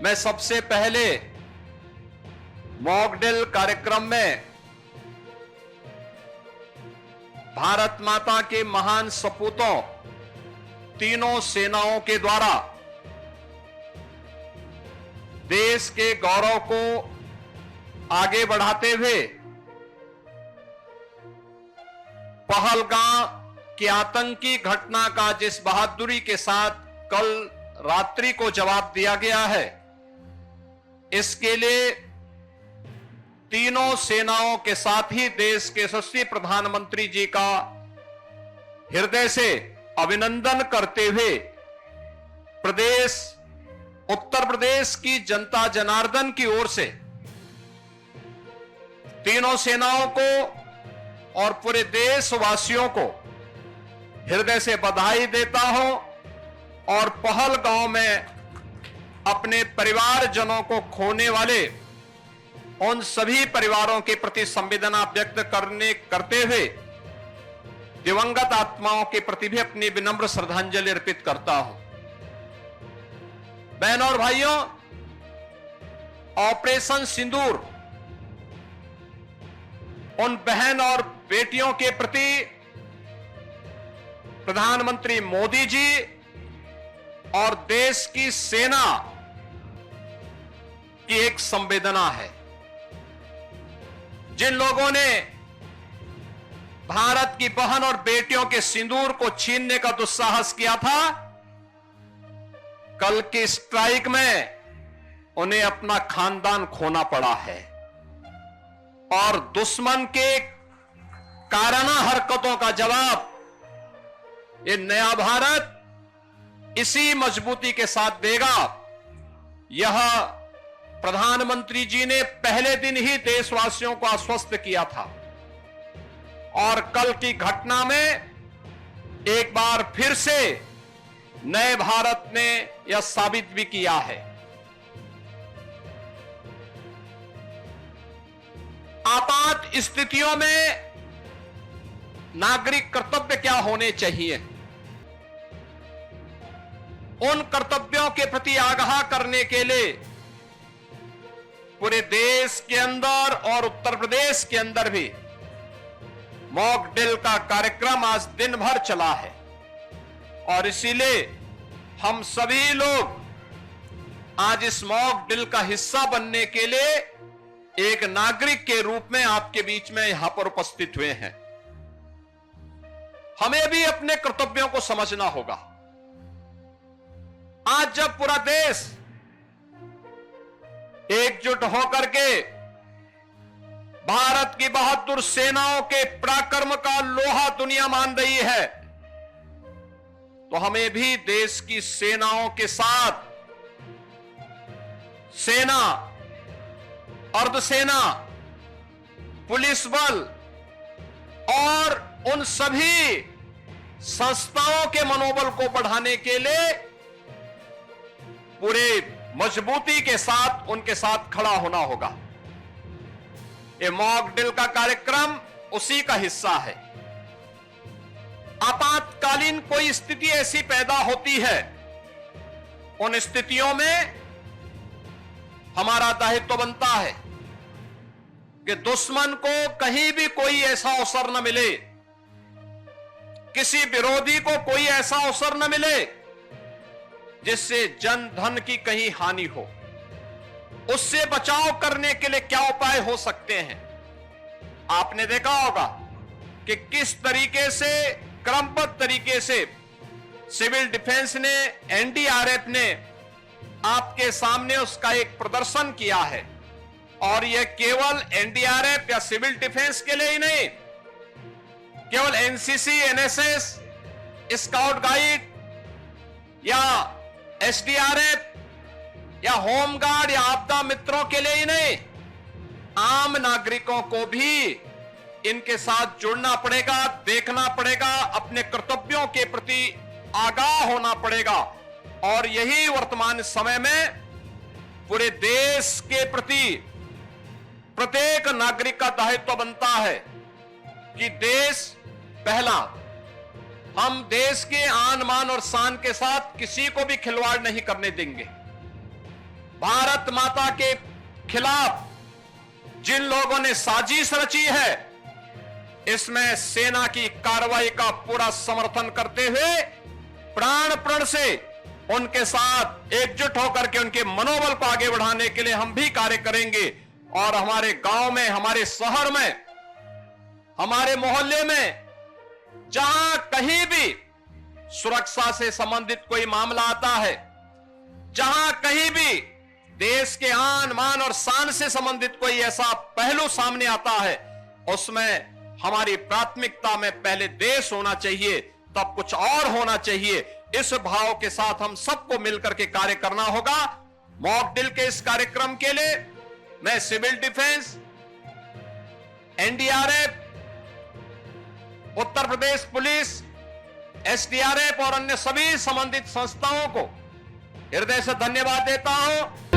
मैं सबसे पहले मॉक ड्रिल कार्यक्रम में भारत माता के महान सपूतों तीनों सेनाओं के द्वारा देश के गौरव को आगे बढ़ाते हुए पहलगाम की आतंकी घटना का जिस बहादुरी के साथ कल रात्रि को जवाब दिया गया है, इसके लिए तीनों सेनाओं के साथ ही देश के यशस्वी प्रधानमंत्री जी का हृदय से अभिनंदन करते हुए उत्तर प्रदेश की जनता जनार्दन की ओर से तीनों सेनाओं को और पूरे देशवासियों को हृदय से बधाई देता हूं और पहलगाम में अपने परिवारजनों को खोने वाले उन सभी परिवारों के प्रति संवेदना व्यक्त करते हुए दिवंगत आत्माओं के प्रति भी अपनी विनम्र श्रद्धांजलि अर्पित करता हूं। बहनों और भाइयों, ऑपरेशन सिंदूर उन बहन और बेटियों के प्रति प्रधानमंत्री मोदी जी और देश की सेना की एक संवेदना है। जिन लोगों ने भारत की बहन और बेटियों के सिंदूर को छीनने का दुस्साहस किया था, कल की स्ट्राइक में उन्हें अपना खानदान खोना पड़ा है और दुश्मन के काराना हरकतों का जवाब ये नया भारत इसी मजबूती के साथ देगा। यह प्रधानमंत्री जी ने पहले दिन ही देशवासियों को आश्वस्त किया था और कल की घटना में एक बार फिर से नए भारत ने यह साबित भी किया है। आपात स्थितियों में नागरिक कर्तव्य क्या होने चाहिए, उन कर्तव्यों के प्रति आगाह करने के लिए पूरे देश के अंदर और उत्तर प्रदेश के अंदर भी मॉक ड्रिल का कार्यक्रम आज दिन भर चला है और इसीलिए हम सभी लोग आज इस मॉक ड्रिल का हिस्सा बनने के लिए एक नागरिक के रूप में आपके बीच में यहां पर उपस्थित हुए हैं। हमें भी अपने कर्तव्यों को समझना होगा। आज जब पूरा देश एकजुट होकर के भारत की बहादुर सेनाओं के पराक्रम का लोहा दुनिया मान रही है, तो हमें भी देश की सेनाओं के साथ सेना, अर्धसेना, पुलिस बल और उन सभी संस्थाओं के मनोबल को बढ़ाने के लिए पूरे मजबूती के साथ उनके साथ खड़ा होना होगा। ये मॉक ड्रिल का कार्यक्रम उसी का हिस्सा है। आपातकालीन कोई स्थिति ऐसी पैदा होती है, उन स्थितियों में हमारा दायित्व बनता है कि दुश्मन को कहीं भी कोई ऐसा अवसर न मिले, किसी विरोधी को कोई ऐसा अवसर न मिले जिससे जन धन की कहीं हानि हो। उससे बचाव करने के लिए क्या उपाय हो सकते हैं। आपने देखा होगा कि किस तरीके से क्रमबद्ध तरीके से सिविल डिफेंस ने, एनडीआरएफ ने आपके सामने उसका एक प्रदर्शन किया है और यह केवल एनडीआरएफ या सिविल डिफेंस के लिए ही नहीं, केवल एनसीसी, एनएसएस, स्काउट गाइड या एसडीआरएफ या होमगार्ड या आपदा मित्रों के लिए ही नहीं, आम नागरिकों को भी इनके साथ जुड़ना पड़ेगा, देखना पड़ेगा, अपने कर्तव्यों के प्रति आगाह होना पड़ेगा। और यही वर्तमान समय में पूरे देश के प्रति प्रत्येक नागरिक का दायित्व बनता है कि देश पहला, हम देश के आन मान और शान के साथ किसी को भी खिलवाड़ नहीं करने देंगे। भारत माता के खिलाफ जिन लोगों ने साजिश रची है, इसमें सेना की कार्रवाई का पूरा समर्थन करते हुए प्राण प्रण से उनके साथ एकजुट होकर के उनके मनोबल को आगे बढ़ाने के लिए हम भी कार्य करेंगे। और हमारे गांव में, हमारे शहर में, हमारे मोहल्ले में जहां कहीं भी सुरक्षा से संबंधित कोई मामला आता है, जहां कहीं भी देश के आन मान और शान से संबंधित कोई ऐसा पहलू सामने आता है, उसमें हमारी प्राथमिकता में पहले देश होना चाहिए, तब कुछ और होना चाहिए। इस भाव के साथ हम सबको मिलकर के कार्य करना होगा। मॉक ड्रिल के इस कार्यक्रम के लिए मैं civil defence, NDRF, Uttar Pradesh police, SDRF और अन्य सभी संबंधित संस्थाओं को हृदय से धन्यवाद देता हूं।